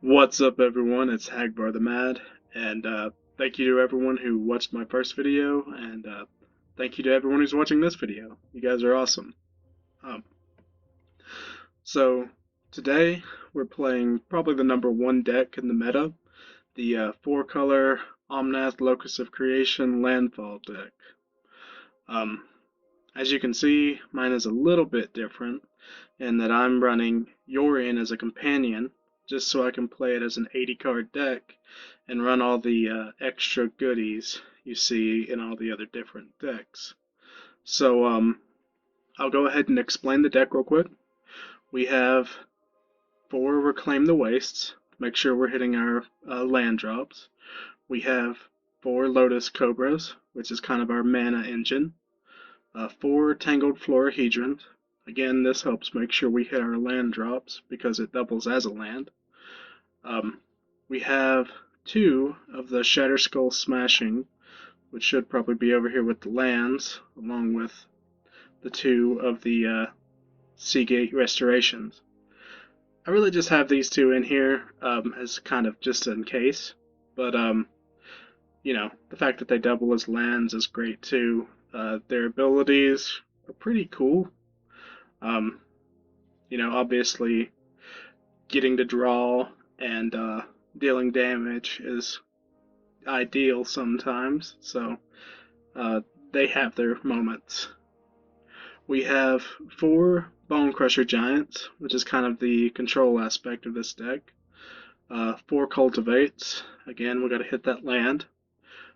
What's up, everyone? It's Hagbar the Mad, and thank you to everyone who watched my first video, and thank you to everyone who's watching this video. You guys are awesome. Um, so today we're playing probably the number one deck in the meta, the four-color Omnath Locus of Creation Landfall deck. Um, as you can see, mine is a little bit different in that I'm running Yorion as a companion, just so I can play it as an 80 card deck and run all the extra goodies you see in all the other different decks. So I'll go ahead and explain the deck real quick. We have 4 Reclaim the Wastes, make sure we're hitting our land drops. We have 4 Lotus Cobras, which is kind of our mana engine. 4 Tangled Florahedron. Again, this helps make sure we hit our land drops because it doubles as a land. We have 2 of the Shatterskull Smashing, which should probably be over here with the lands, along with the 2 of the Seagate Restorations. I really just have these 2 in here as kind of just in case, but you know, the fact that they double as lands is great too. Their abilities are pretty cool. You know, obviously getting to draw and dealing damage is ideal sometimes, so they have their moments. We have 4 Bonecrusher Giants, which is kind of the control aspect of this deck. 4 Cultivates, again, we gotta hit that land.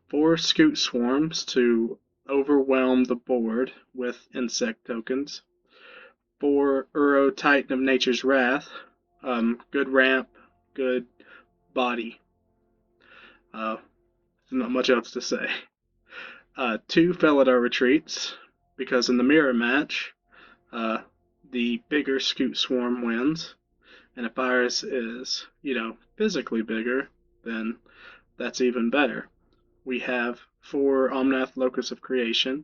4 Scute Swarms to overwhelm the board with insect tokens. 4 Uro Titan of Nature's Wrath, good ramp, good body. Not much else to say. 2 Felidar Retreats, because in the mirror match, the bigger Scute Swarm wins, and if ours is, you know, physically bigger, then that's even better. We have 4 Omnath Locus of Creation.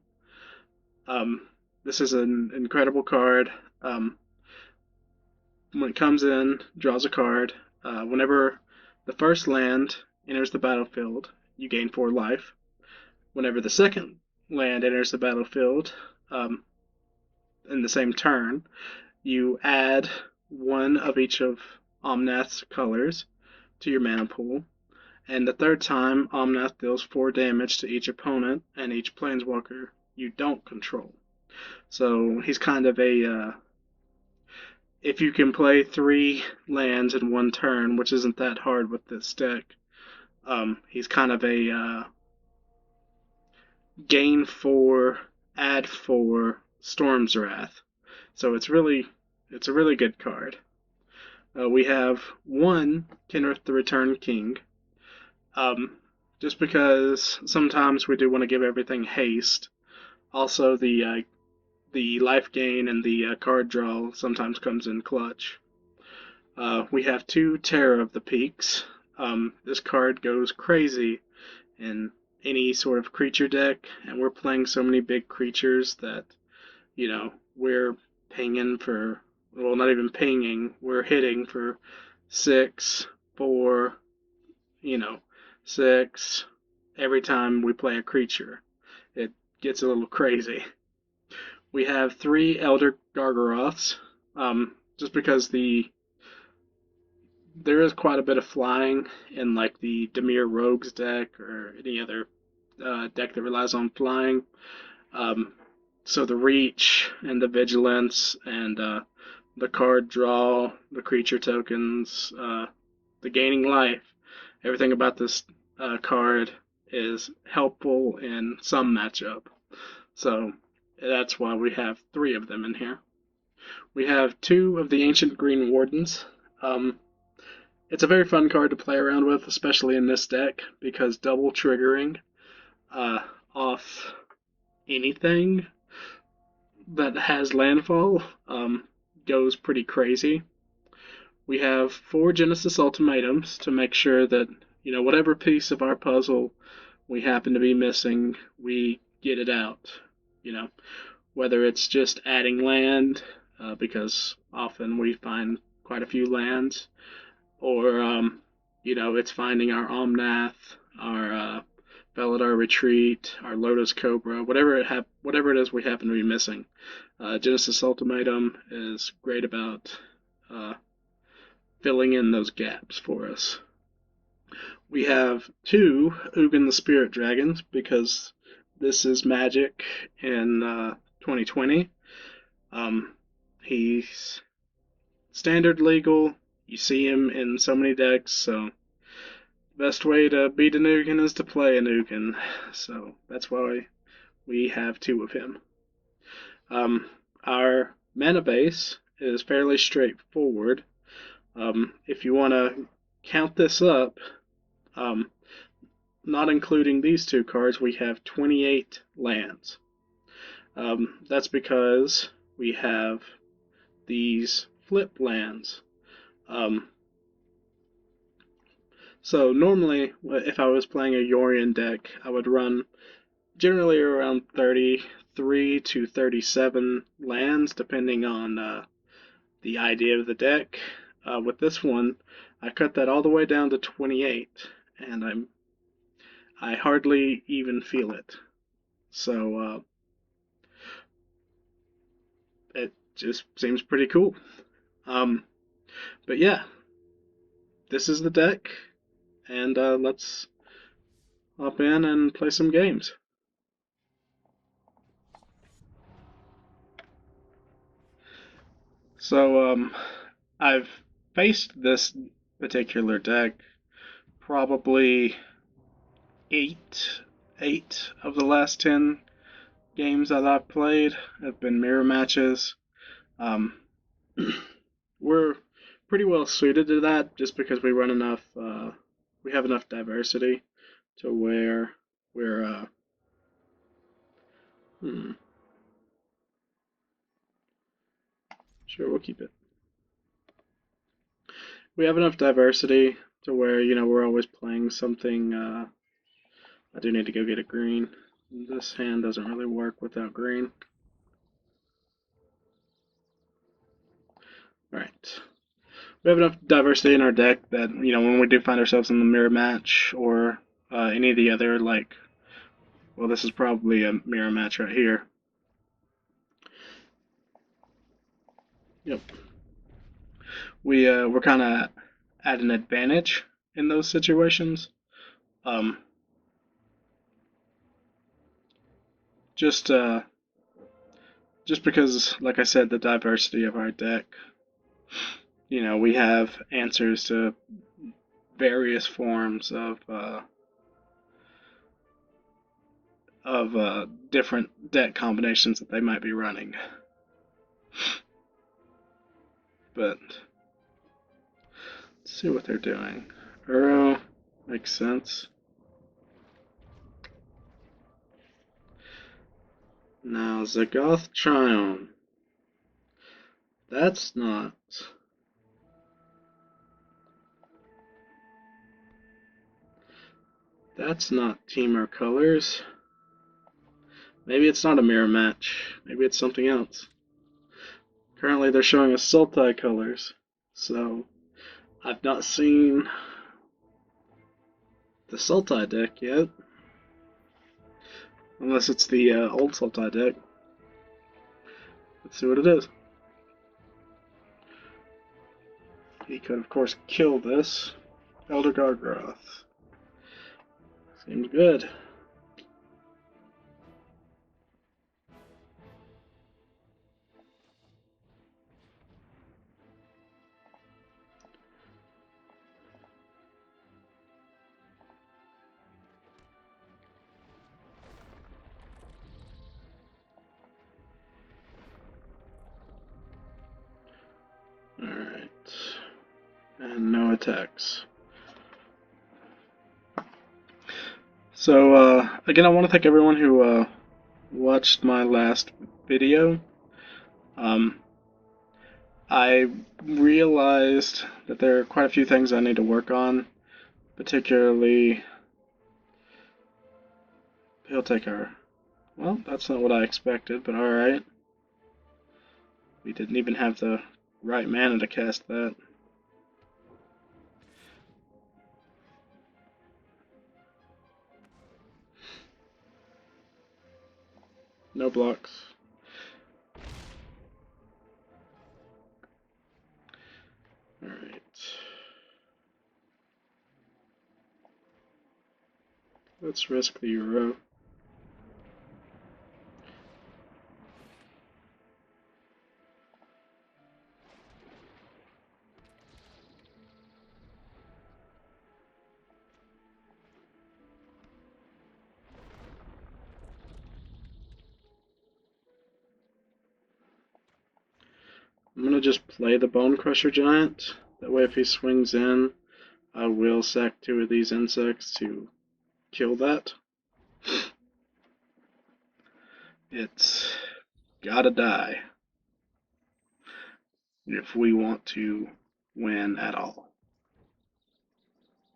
This is an incredible card. When it comes in, draws a card. Whenever the first land enters the battlefield, you gain 4 life. Whenever the second land enters the battlefield, in the same turn, you add 1 of each of Omnath's colors to your mana pool. And the third time, Omnath deals 4 damage to each opponent and each planeswalker you don't control. So he's kind of a, if you can play 3 lands in 1 turn, which isn't that hard with this deck, he's kind of a gain 4, add 4 Storm's Wrath. So it's a really good card. We have 1 Kenrith the Return King. Just because sometimes we do want to give everything haste. Also, the life gain and the card draw sometimes comes in clutch. We have 2 Terror of the Peaks. This card goes crazy in any sort of creature deck, and we're playing so many big creatures that, you know, we're pinging for, well, not even pinging, we're hitting for 6, 4, you know, 6 every time we play a creature. It gets a little crazy. We have 3 Elder Gargaroths, just because there is quite a bit of flying in like the Dimir Rogues deck or any other deck that relies on flying. So the reach and the vigilance and the card draw, the creature tokens, the gaining life, everything about this card is helpful in some matchup. So that's why we have 3 of them in here. We have 2 of the Ancient Greenwardens. It's a very fun card to play around with, especially in this deck, because double triggering off anything that has landfall goes pretty crazy. We have 4 Genesis Ultimatums to make sure that, you know, whatever piece of our puzzle we happen to be missing, we get it out. You know, whether it's just adding land, because often we find quite a few lands, or you know, it's finding our Omnath, our Felidar Retreat, our Lotus Cobra, whatever it is we happen to be missing. Genesis Ultimatum is great about filling in those gaps for us. We have two Ugin the Spirit Dragons because this is Magic in 2020. He's standard legal. You see him in so many decks, so the best way to beat an Ugin is to play an Ugin. So that's why we have two of him. Our mana base is fairly straightforward. If you want to count this up, not including these two cards, we have 28 lands. That's because we have these flip lands. So normally, if I was playing a Yorion deck, I would run generally around 33 to 37 lands, depending on the idea of the deck. With this one, I cut that all the way down to 28, and I hardly even feel it. So it just seems pretty cool. But yeah, this is the deck, and let's hop in and play some games. So I've faced this particular deck probably eight of the last 10 games that I've played have been mirror matches. We're pretty well suited to that just because we run enough, we have enough diversity to where we're, sure, we'll keep it. We have enough diversity to where, you know, we're always playing something. I do need to go get a green. This hand doesn't really work without green. Right. We have enough diversity in our deck that, you know, when we do find ourselves in the mirror match or any of the other, like, well, this is probably a mirror match right here. Yep. We're kind of at an advantage in those situations. Just because, like I said, the diversity of our deck. You know, we have answers to various forms of different deck combinations that they might be running. But let's see what they're doing. Uro makes sense. Now Zagoth Triome. That's not. That's not Teamer Colors. Maybe it's not a mirror match. Maybe it's something else. Currently they're showing us Sultai Colors. So I've not seen the Sultai deck yet. Unless it's the old Sultai deck. Let's see what it is. He could, of course, kill this. Elder Gargaroth. Seems good. Alright. And no attacks. So, again, I want to thank everyone who watched my last video. I realized that there are quite a few things I need to work on, particularly... He'll take our... Well, that's not what I expected, but alright. We didn't even have the right mana to cast that. no blocks. Alright. Let's risk the Euro. I'm going to just play the Bonecrusher Giant. That way if he swings in, I will sack 2 of these insects to kill that. It's gotta die if we want to win at all.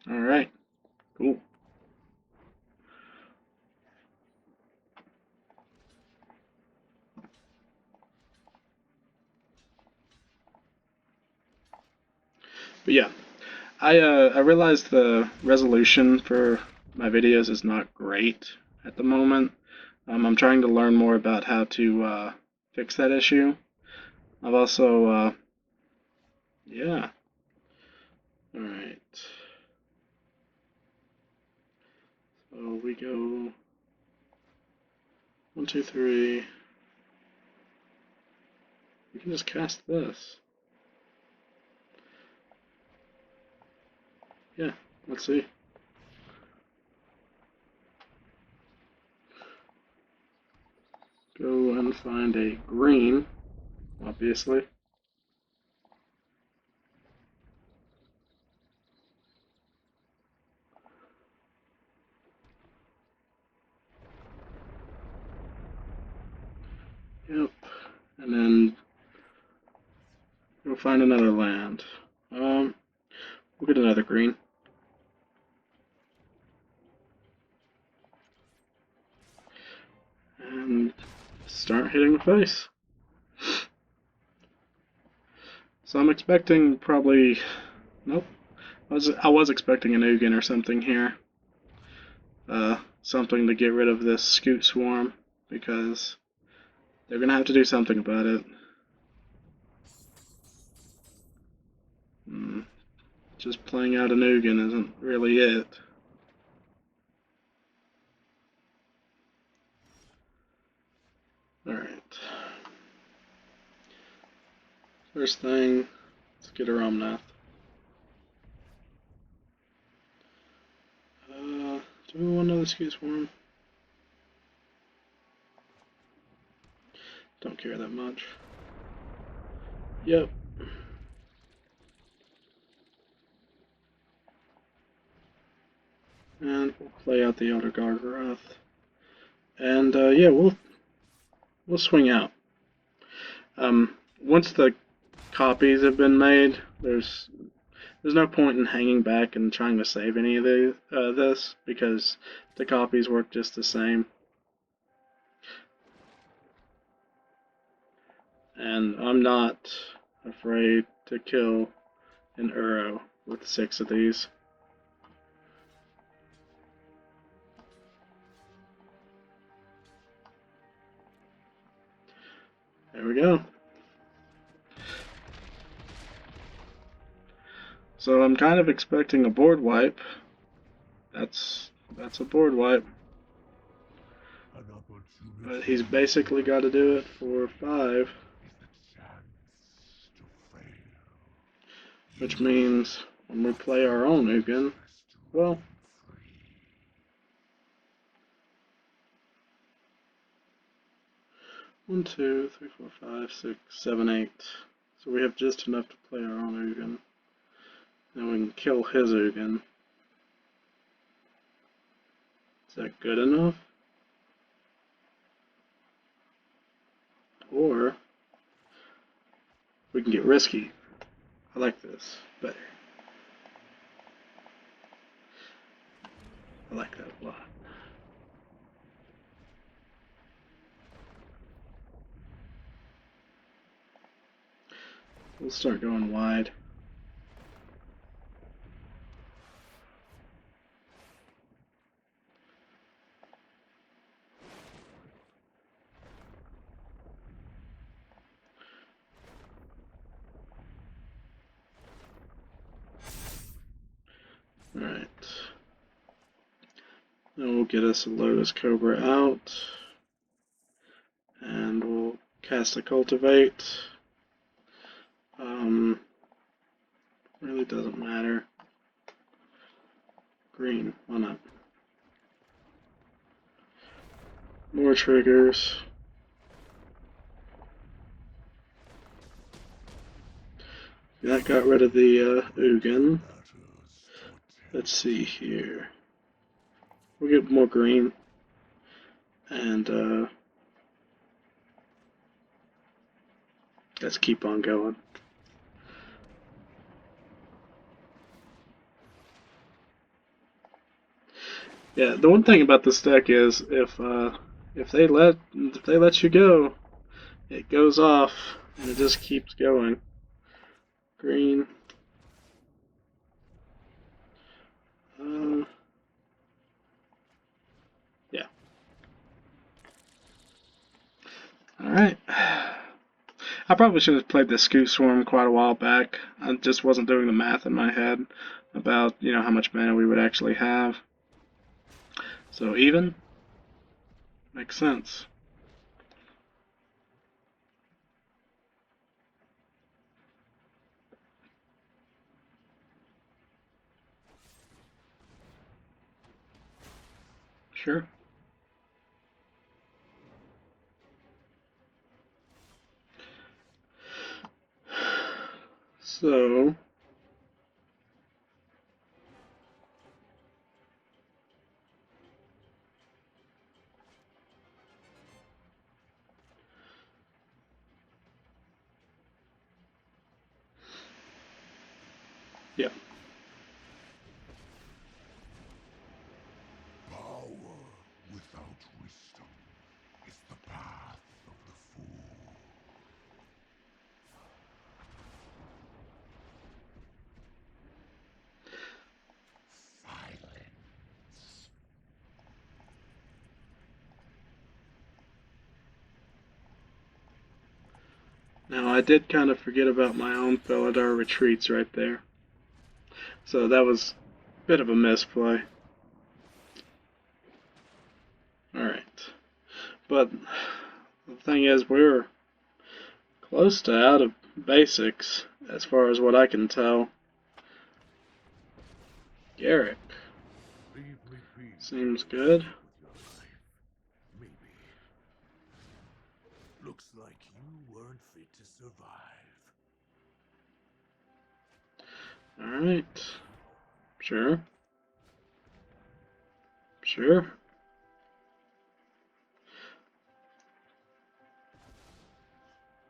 Alright, cool. But yeah, I realized the resolution for my videos is not great at the moment. I'm trying to learn more about how to fix that issue. I've also, yeah. Alright. So we go 1, 2, 3. We can just cast this. Yeah, let's see. Go and find a green, obviously. Yep, and then we'll find another land. We'll get another green. And start hitting the face. So I'm expecting probably, nope. I was expecting an Ugin or something here. Something to get rid of this Scute Swarm, because they're gonna have to do something about it. Just playing out an Ugin isn't really it. Alright. First thing, let's get our Omnath. Do we want another Scute Swarm? Don't care that much. Yep. And we'll play out the Elder Gargaroth. And yeah, we'll swing out. Once the copies have been made, there's no point in hanging back and trying to save any of this, because the copies work just the same. And I'm not afraid to kill an Uro with 6 of these. There we go. So I'm kind of expecting a board wipe. That's a board wipe. But he's basically got to do it for 5. Which means when we play our own Ugin, well, one, 2, 3, 4, 5, 6, 7, 8. So we have just enough to play our own Ugin. Then we can kill his Ugin. Is that good enough? Or we can get risky. I like this better. I like that a lot. We'll start going wide. Alright. Then we'll get us a Lotus Cobra out. And we'll cast a Cultivate. Really doesn't matter. Green, why not? More triggers. That got rid of the Ugin. Let's see here. We'll get more green. And let's keep on going. Yeah, the one thing about this deck is if they let you go, it goes off and it just keeps going. Green. Yeah. Alright. I probably should have played the Scute Swarm quite a while back. I just wasn't doing the math in my head about, how much mana we would actually have. So even makes sense. Sure. So yeah. Power without wisdom is the path of the fool. Silence. Now I did kind of forget about my own Felidar Retreats right there. So that was a bit of a misplay. Alright. But the thing is, we're close to out of basics, as far as what I can tell. Garrick. Seems good. Maybe. Looks like you weren't fit to survive. Alright. Sure. Sure.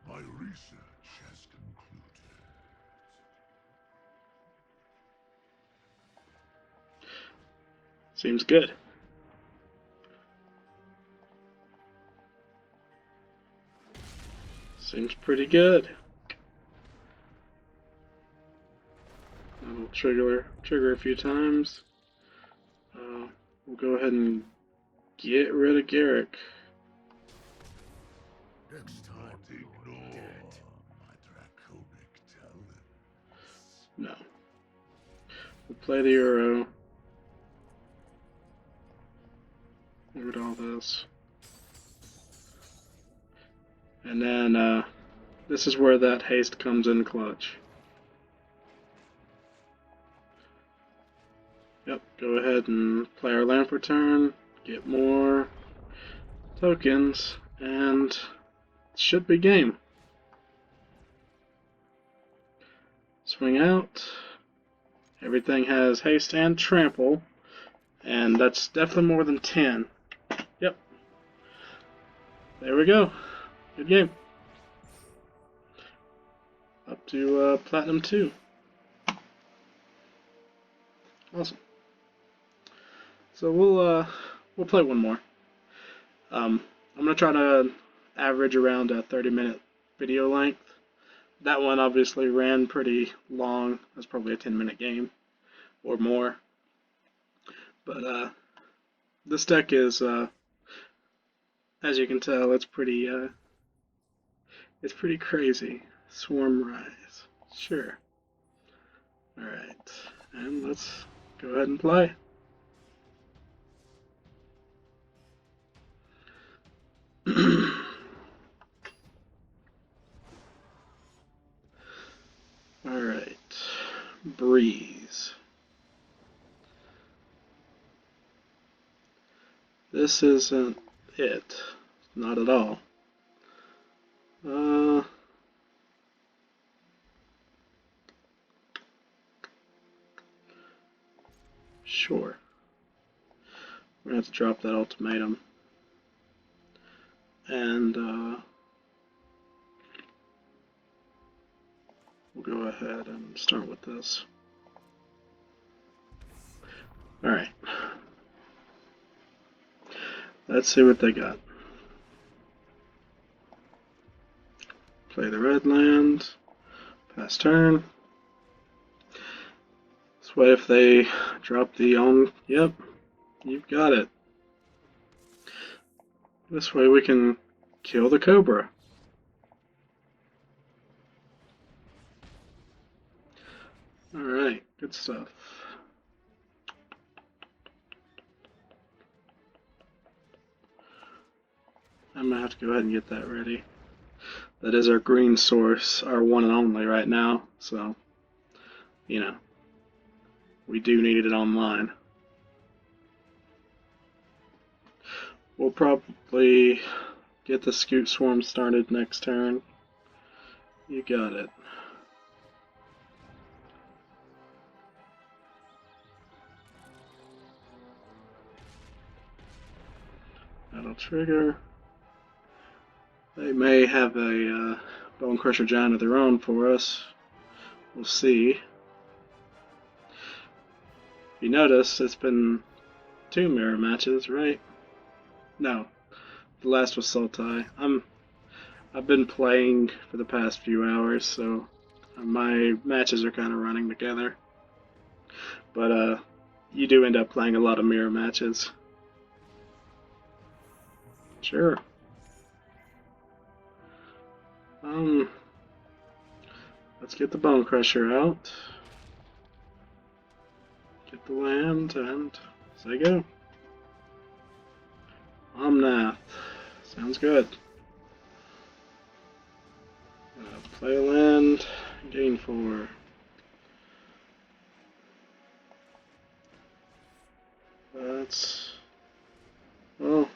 My research has concluded. Seems good. Seems pretty good. I'll trigger a few times. We'll go ahead and get rid of Garrick. Next time, ignore my draconic talents. No. We'll play the Euro. Look at all this. And then, this is where that haste comes in clutch. Yep, go ahead and play our land for turn, get more tokens, and it should be game. Swing out. Everything has haste and trample, and that's definitely more than 10. Yep. There we go. Good game. Up to Platinum 2. Awesome. So we'll play one more. I'm gonna try to average around a 30-minute video length. That one obviously ran pretty long. That's probably a 10-minute game or more. But this deck is, as you can tell, it's pretty crazy. Swarm Rise, sure. All right, and let's go ahead and play. Alright. Breeze. This isn't it. Not at all. Sure. We're going to have to drop that ultimatum. And we'll go ahead and start with this. Alright. Let's see what they got. Play the red land. Pass turn. This way if they drop the on... Yep. You've got it. This way we can kill the Cobra. Alright, good stuff. I'm gonna have to go ahead and get that ready. That is our green source, our one and only right now, so, you know, we do need it online. We'll probably get the Scute Swarm started next turn. You got it. That'll trigger. They may have a Bonecrusher Giant of their own for us. We'll see. If you notice, it's been 2 mirror matches, right? No, the last was Sultai. I've been playing for the past few hours, so my matches are kind of running together. But you do end up playing a lot of mirror matches. Sure. Let's get the Bonecrusher out. Get the land, and say go. Omnath. Sounds good. Play a land, gain 4. That's... well...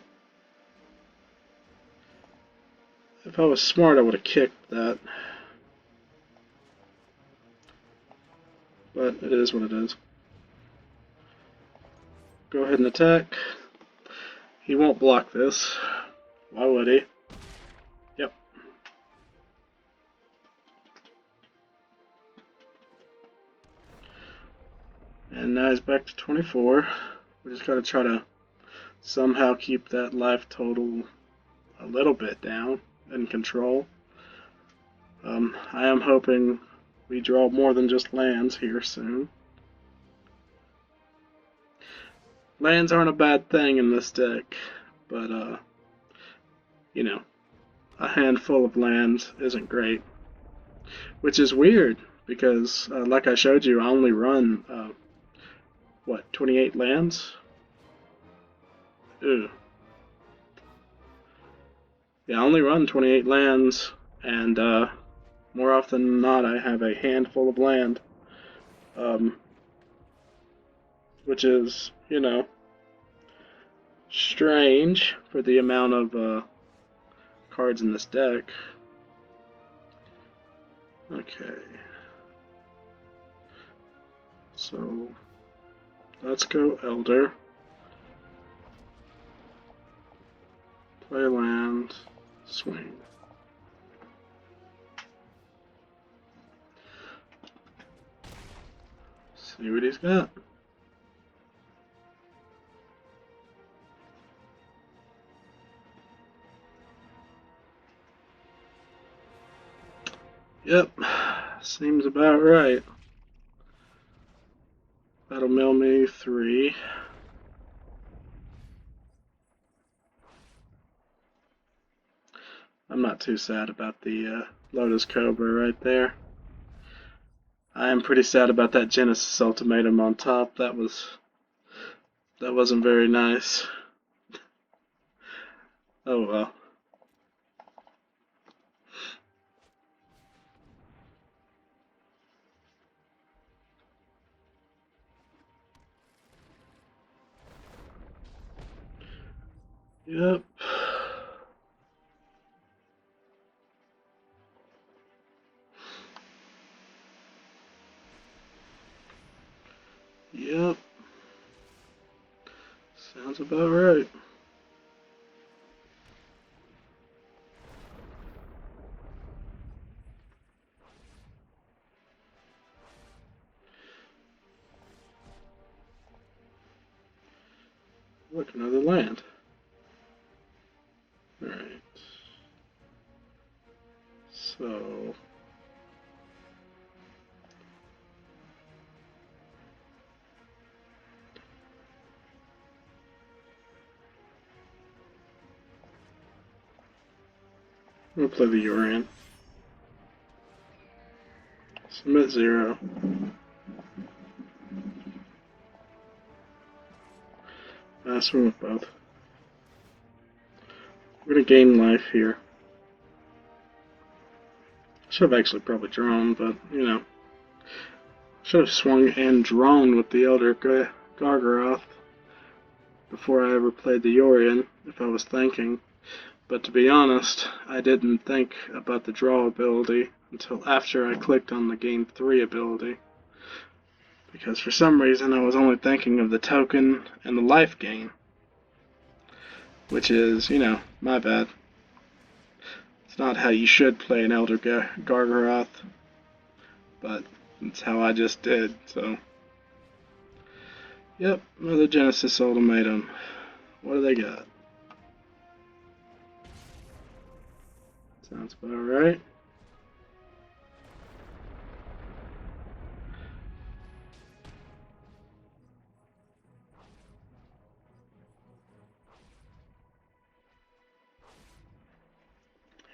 if I was smart, I would have kicked that. But it is what it is. Go ahead and attack. He won't block this. Why would he? Yep. And now he's back to 24. We just gotta try to somehow keep that life total a little bit down and control. I am hoping we draw more than just lands here soon. Lands aren't a bad thing in this deck, but you know, a handful of lands isn't great. Which is weird, because like I showed you, I only run, 28 lands? Ew. Yeah, I only run 28 lands, and more often than not, I have a handful of land. Which is, you know, strange for the amount of cards in this deck. Okay. So, let's go Elder. Play land, swing. See what he's got. Yep, seems about right. That'll mill me 3. I'm not too sad about the Lotus Cobra right there. I am pretty sad about that Genesis Ultimatum on top. That wasn't very nice. Oh well. Yep. Yep. Sounds about right. Look, another land. Alright. So... I'm gonna play the Yorion. Submit 0. Swim with both. We're gonna gain life here. Should have actually probably drawn, but, you know. Should have swung and drawn with the Elder Gargaroth before I ever played the Yorion, if I was thinking. But to be honest, I didn't think about the draw ability until after I clicked on the gain 3 ability. Because for some reason I was only thinking of the token and the life gain. Which is, you know, my bad. It's not how you should play an Elder Gargaroth. But it's how I just did, so. Yep, another Genesis Ultimatum. What do they got? Sounds about right.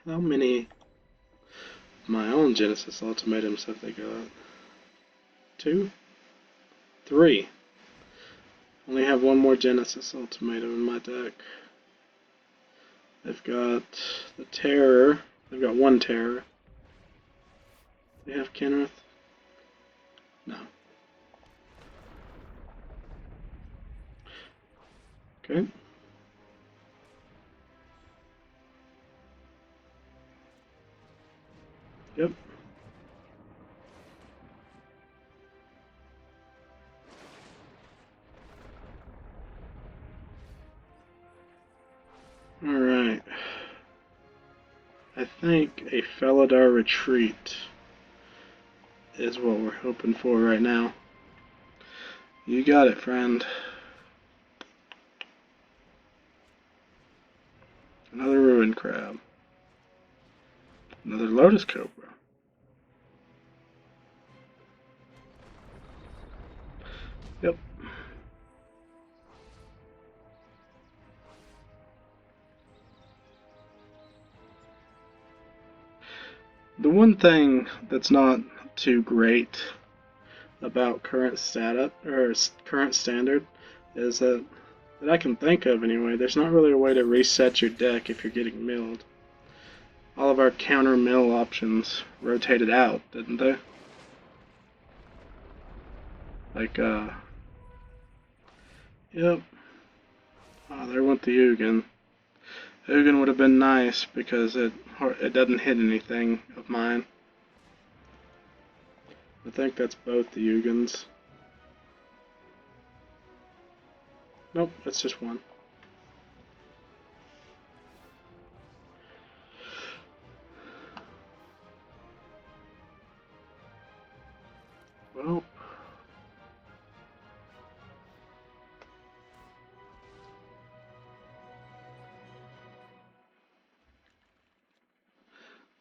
How many of my own Genesis Ultimatums have they got? 2? 3. Only have one more Genesis Ultimatum in my deck. They've got the Terror. They've got one Terror. They have Kenrith? No. Okay. Yep. Alright. I think a Felidar Retreat is what we're hoping for right now. You got it, friend. Another Ruin Crab. Another Lotus Cobra. Yep. The one thing that's not too great about current current standard is that I can think of anyway, there's not really a way to reset your deck if you're getting milled. All of our counter mill options rotated out, didn't they? Like, yep. Oh, there went the Ugin. Ugin would have been nice because it doesn't hit anything of mine. I think that's both the Ugins. Nope, that's just one. Well,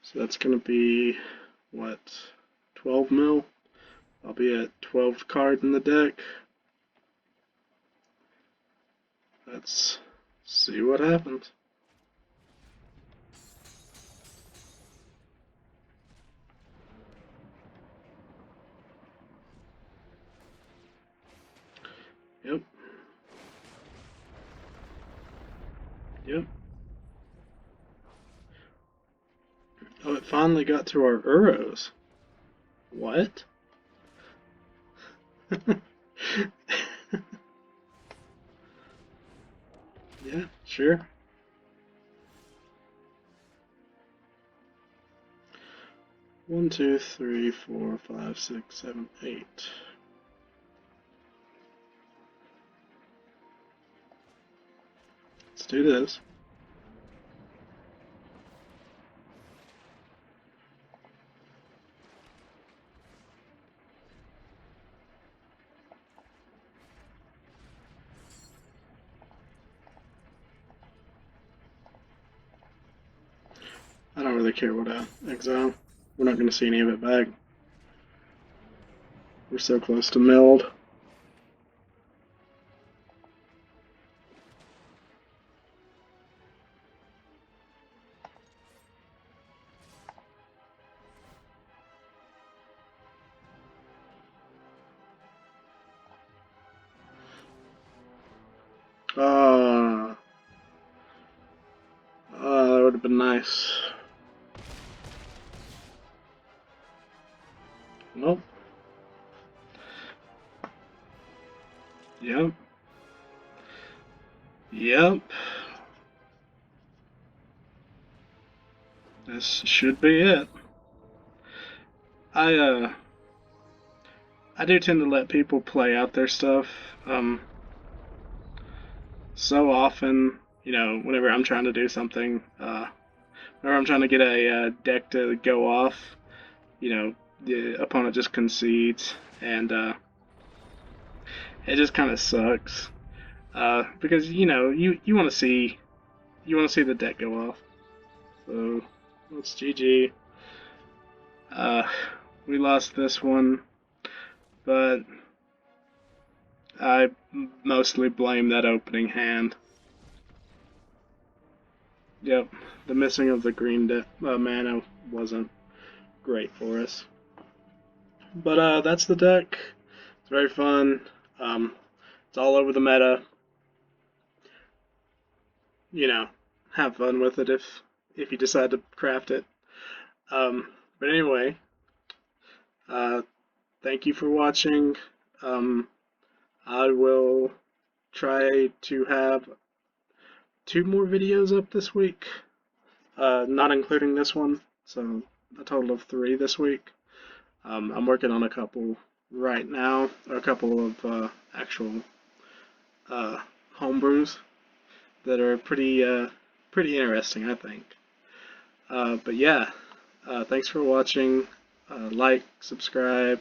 so that's going to be, what, 12 mil? I'll be at 12 card in the deck. Let's see what happens. Yep. Yep. Oh, it finally got to our Uros. What? Yeah, sure. One, two, three, four, five, six, seven, eight. Let's do this. I don't really care what I exile. We're not going to see any of it back. We're so close to meld. That would have been nice. Nope. Yep. Yep. This should be it. I do tend to let people play out their stuff. So often, whenever I'm trying to do something, whenever I'm trying to get a deck to go off, the opponent just concedes, and it just kind of sucks. Because you want to see the deck go off. So it's GG. We lost this one, but I mostly blame that opening hand. Yep, the missing of the green mana wasn't great for us. But that's the deck. It's very fun. It's all over the meta. Have fun with it if you decide to craft it. But anyway, thank you for watching. I will try to have 2 more videos up this week, not including this one, so a total of 3 this week. I'm working on a couple right now, a couple of actual homebrews that are pretty interesting, I think. But yeah, thanks for watching. Like, subscribe,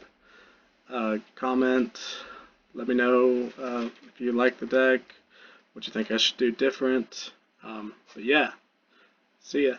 comment. Let me know if you like the deck, what you think I should do different. But yeah, see ya.